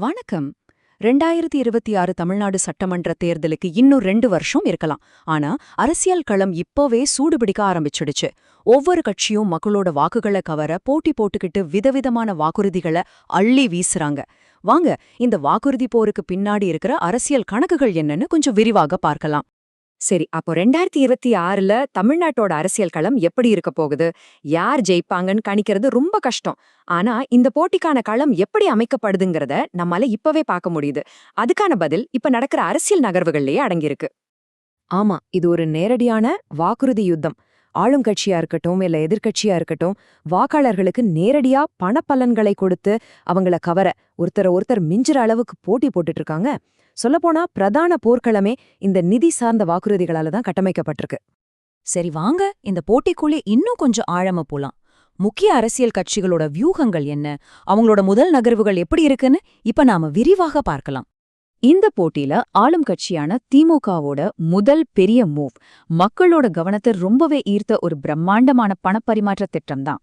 வணக்கம். 2026 தமிழ்நாடு சட்டமன்ற தேர்தலுக்கு இன்னும் 2 வருஷம் இருக்கலாம். ஆனா அரசியல் களம் இப்போவே சூடுபிடிக்க ஆரம்பிச்சிடுச்சு. ஒவ்வொரு கட்சியும் மக்களோட வாக்குகளை கவர போட்டி போட்டுக்கிட்டு விதவிதமான வாக்குறுதிகளை அள்ளி வீசுறாங்க. வாங்க, இந்த வாக்குறுதி போருக்கு பின்னாடி இருக்கிற அரசியல் கணக்குகள் என்னன்னு கொஞ்சம் விரிவாக பார்க்கலாம். சரி, அப்போ 2026ல தமிழ்நாட்டோட அரசியல் களம் எப்படி இருக்க போகுது? யார் ஜெயிப்பாங்கன்னு கணிக்கிறது ரொம்ப கஷ்டம். ஆனா இந்த போட்டிக்கான களம் எப்படி அமைக்கப்படுதுங்கிறத நம்மால இப்பவே பார்க்க முடியுது. அதுக்கான பதில் இப்ப நடக்கிற அரசியல் நகர்வுகள்லயே அடங்கியிருக்கு. ஆமா, இது ஒரு நேரடியான வாக்குறுதி யுத்தம். ஆளும் கட்சியா இருக்கட்டும் இல்ல எதிர்க்கட்சியா இருக்கட்டும், வாக்காளர்களுக்கு நேரடியா பணப்பலன்களை கொடுத்து அவங்கள கவர ஒருத்தர் மிஞ்சுற அளவுக்கு போட்டி போட்டுட்டு இருக்காங்க. சொல்லப்போனா பிரதான போர்க்களமே இந்த நிதி சார்ந்த வாக்குறுதிகளால தான் கட்டமைக்கப்பட்டிருக்கு. சரி வாங்க, இந்த போட்டிக்குள்ளே இன்னும் கொஞ்சம் ஆழமா போலாம். முக்கிய அரசியல் கட்சிகளோட வியூகங்கள் என்ன, அவங்களோட முதல் நகர்வுகள் எப்படி இருக்குன்னு இப்ப நாம விரிவாக பார்க்கலாம். இந்த போட்டியில ஆளும் கட்சியான திமுகவோட முதல் பெரிய மூவ் மக்களோட கவனத்தை ரொம்பவே ஈர்த்த ஒரு பிரம்மாண்டமான பணப்பரிமாற்ற திட்டம்தான்.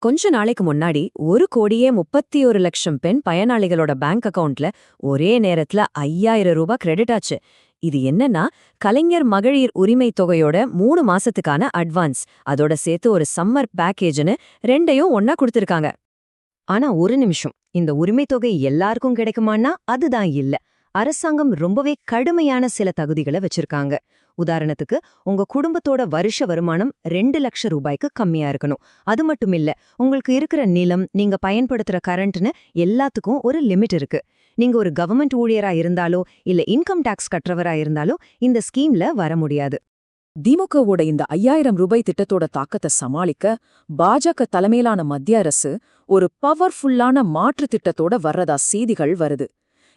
கொஞ்ச நாளைக்கு முன்னாடி 1,31,00,000 பெண் பயனாளிகளோட பேங்க் அக்கவுண்ட்ல ஒரே நேரத்துல 5,000 ரூபாய் கிரெடிட் ஆச்சு. இது என்னன்னா, கலைஞர் மகளிர் உரிமை தொகையோட 3 மாசத்துக்கான அட்வான்ஸ், அதோட சேர்த்து ஒரு சம்மர் பேக்கேஜ்னு ரெண்டையும் ஒன்னா கொடுத்திருக்காங்க. ஆனா ஒரு நிமிஷம், இந்த உரிமை தொகை எல்லாருக்கும் கிடைக்குமான்னா அதுதான் இல்ல. அரசாங்கம் ரொம்பவே கடுமையான சில தகுதிகளை வச்சிருக்காங்க. உதாரணத்துக்கு, உங்க குடும்பத்தோட வருஷ வருமானம் 2 லட்சம் ரூபாய்க்கு கம்மியா இருக்கணும். அது மட்டும் இல்ல, உங்களுக்கு இருக்கிற நிலம், நீங்க பயன்படுத்துற கரண்ட்னு எல்லாத்துக்கும் ஒரு லிமிட் இருக்கு. நீங்க ஒரு கவர்மெண்ட் ஊழியரா இருந்தாலோ இல்ல இன்கம் டாக்ஸ் கட்டுறவரா இருந்தாலோ இந்த ஸ்கீம்ல வர முடியாது. திமுகவோட இந்த 5,000 ரூபாய் திட்டத்தோட தாக்கத்தை சமாளிக்க பாஜக தலைமையிலான மத்திய அரசு ஒரு பவர்ஃபுல்லான மாற்று திட்டத்தோட வர்றதா செய்திகள் வருது.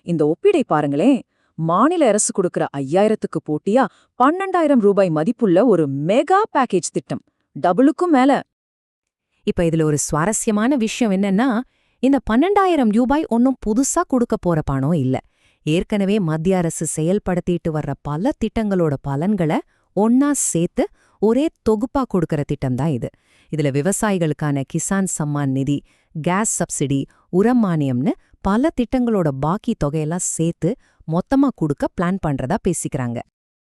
இந்த ஒப்பீடை பாருங்களேன். மாநில அரசு கொடுக்கிற 5,000க்கு போட்டியா 12,000 ரூபாய் மதிப்புள்ள ஒரு மெகா பேக்கேஜ் திட்டம், டபுளுக்கும் மேல. இப்ப இதுல ஒரு சுவாரஸ்யமான விஷயம் என்னன்னா, இந்த 12,000 ரூபாய் ஒன்னும் புதுசா கொடுக்க போற பணம் இல்ல. ஏற்கனவே மத்திய அரசு செயல்படுத்திட்டு வர்ற பல திட்டங்களோட பலன்களை ஒன்னா சேர்த்து ஒரே தொகுப்பா கொடுக்கற திட்டம்தான் இது. இதுல விவசாயிகளுக்கான கிசான் சம்மான் நிதி, கேஸ் சப்சிடி, உரம் மானியம்னு பல திட்டங்களோட பாக்கி தொகையெல்லாம் சேர்த்து மொத்தமா கொடுக்க பிளான் பண்றதா பேசிக்கிறாங்க.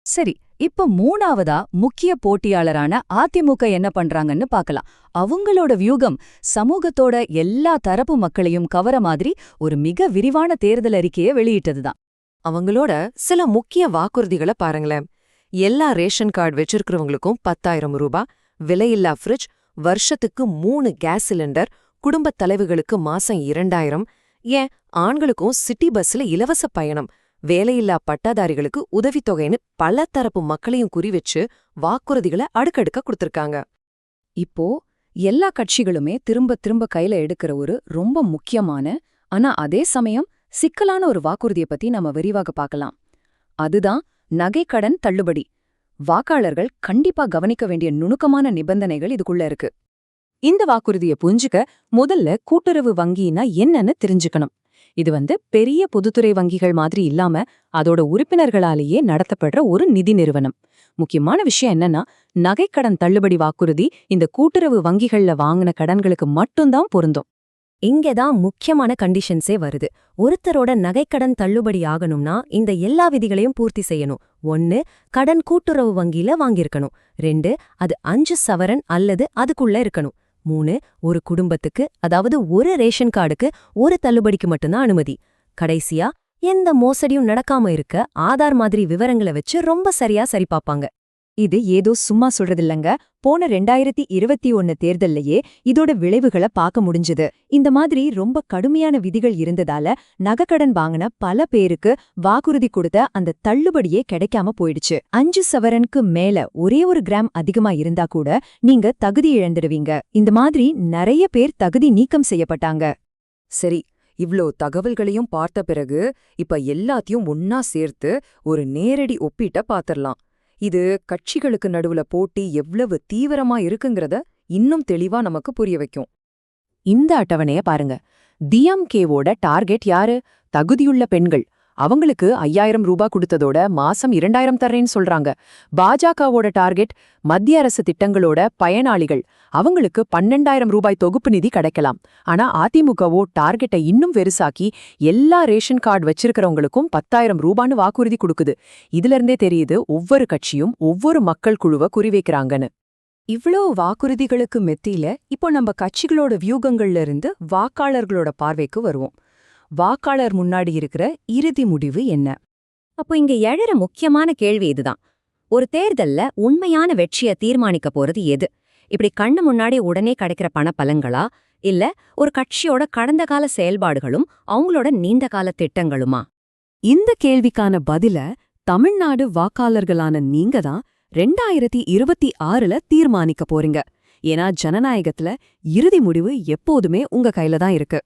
சரி, இப்ப மூணாவதா முக்கிய போட்டியாளரான அதிமுக என்ன பண்றாங்கன்னு பார்க்கலாம். அவங்களோட வியூகம் சமூகத்தோட எல்லா தரப்பு மக்களையும் கவர மாதிரி ஒரு மிக விரிவான தேர்தல் அறிக்கையை வெளியிட்டதுதான். அவங்களோட சில முக்கிய வாக்குறுதிகளை பாருங்களேன். எல்லா ரேஷன் கார்டு வச்சிருக்கிறவங்களுக்கும் 10,000 ரூபாய், விலையில்லா ஃப்ரிட்ஜ், வருஷத்துக்கு 3 கேஸ் சிலிண்டர், குடும்பத் தலைவிகளுக்கு மாசம் 2,000, ஏன் ஆண்களுக்கும் சிட்டி பஸ்ல இலவச பயணம், வேலையில்லா பட்டாதாரிகளுக்கு உதவித்தொகைன்னு பல தரப்பு மக்களையும் குறிவச்சு வாக்குறுதிகளை அடுக்கடுக்க கொடுத்திருக்காங்க. இப்போ எல்லா கட்சிகளுமே திரும்ப திரும்ப கையில எடுக்கிற ஒரு ரொம்ப முக்கியமான ஆனா அதே சமயம் சிக்கலான ஒரு வாக்குறுதியை பத்தி நம்ம விரிவாக பார்க்கலாம். அதுதான் நகைக்கடன் தள்ளுபடி. வாக்காளர்கள் கண்டிப்பா கவனிக்க வேண்டிய நுணுக்கமான நிபந்தனைகள் இதுக்குள்ள இருக்கு. இந்த வாக்குறுதியை புரிஞ்சுக்க முதல்ல கூட்டுறவு வங்கின்னா என்னன்னு தெரிஞ்சுக்கணும். இது பெரிய பொதுத்துறை வங்கிகள் மாதிரி இல்லாம அதோட உறுப்பினர்களாலேயே நடத்தப்படுற ஒரு நிதி நிறுவனம். முக்கியமான விஷயம் என்னன்னா, நகைக்கடன் தள்ளுபடி வாக்குறுதி இந்த கூட்டுறவு வங்கிகள்ல வாங்கின கடன்களுக்கு மட்டும்தான் பொருந்தும். இங்கேதான் முக்கியமான கண்டிஷன்ஸே வருது. ஒருத்தரோட நகைக்கடன் தள்ளுபடி ஆகணும்னா இந்த எல்லா விதிகளையும் பூர்த்தி செய்யணும். 1, கடன் கூட்டுறவு வங்கியில வாங்கியிருக்கணும். 2, அது 5 சவரன் அல்லது அதுக்குள்ள இருக்கணும். 3, ஒரு குடும்பத்துக்கு, அதாவது ஒரு ரேஷன் கார்டுக்கு ஒரு தள்ளுபடிக்கு மட்டும்தான் அனுமதி. கடைசியா, எந்த மோசடியும் நடக்காம இருக்க ஆதார் மாதிரி விவரங்களை வச்சு ரொம்ப சரியா சரிபாப்பாங்க. இது ஏதோ சும்மா சொல்றதில்லங்க. போன 2021 தேர்தல்லையே இதோட விளைவுகளை பார்க்க முடிஞ்சது. இந்த மாதிரி ரொம்ப கடுமையான விதிகள் இருந்ததால நகைக்கடன் வாங்கின பல பேருக்கு வாக்குறுதி கொடுத்த அந்த தள்ளுபடியே கிடைக்காம போயிடுச்சு. 5 சவரனுக்கு மேல ஒரே ஒரு கிராம் அதிகமா இருந்தா கூட நீங்க தகுதி இழந்துடுவீங்க. இந்த மாதிரி நிறைய பேர் தகுதி நீக்கம் செய்யப்பட்டாங்க. சரி, இவ்ளோ தகவல்களையும் பார்த்த பிறகு இப்ப எல்லாத்தையும் ஒன்னா சேர்த்து ஒரு நேரடி ஒப்பீட்ட பாத்திரலாம். இது கட்சிகளுக்கு நடுவுல போட்டி எவ்வளவு தீவிரமா இருக்குங்கிறத இன்னும் தெளிவா நமக்கு புரிய வைக்கும். இந்த அட்டவணைய பாருங்க. டிஎம்கேவோட டார்கெட் யாரு? தகுதியுள்ள பெண்கள். அவங்களுக்கு 5000 ரூபாய் கொடுத்ததோட மாசம் 2000 தர்றேன்னு சொல்றாங்க. பாஜகவோட டார்கெட் மத்திய அரசு திட்டங்களோட பயனாளிகள், அவங்களுக்கு 12000 ரூபாய் தொகுப்பு நிதி கிடைக்கலாம். ஆனா அதிமுகவோ டார்கெட்டை இன்னும் பெருசாக்கி எல்லா ரேஷன் கார்டு வச்சிருக்கிறவங்களுக்கும் 10,000 ரூபான்னு வாக்குறுதி கொடுக்குது. இதுல இருந்தே தெரியுது ஒவ்வொரு கட்சியும் ஒவ்வொரு மக்கள் குழுவை குறிவைக்கிறாங்கன்னு. இவ்ளோ வாக்குறுதிகளுக்கு மெத்தியில இப்போ நம்ம கட்சிகளோட வியூகங்கள்ல இருந்து வாக்காளர்களோட பார்வைக்கு வருவோம். வாக்காளர் முன்னாடி இருக்கிற இறுதி முடிவு என்ன? அப்போ இங்க எழற முக்கியமான கேள்வி இதுதான். ஒரு தேர்தல்ல உண்மையான வெற்றியை தீர்மானிக்க போறது எது? இப்படி கண்ணு முன்னாடி உடனே கிடைக்கிற பணப்பலன்களா, இல்ல ஒரு கட்சியோட கடந்த கால செயல்பாடுகளும் அவங்களோட நீண்ட கால திட்டங்களுமா? இந்த கேள்விக்கான பதில தமிழ்நாடு வாக்காளர்களான நீங்க தான் 2026ல தீர்மானிக்க போறீங்க. ஏன்னா ஜனநாயகத்துல இறுதி முடிவு எப்போதுமே உங்க கையில தான் இருக்கு.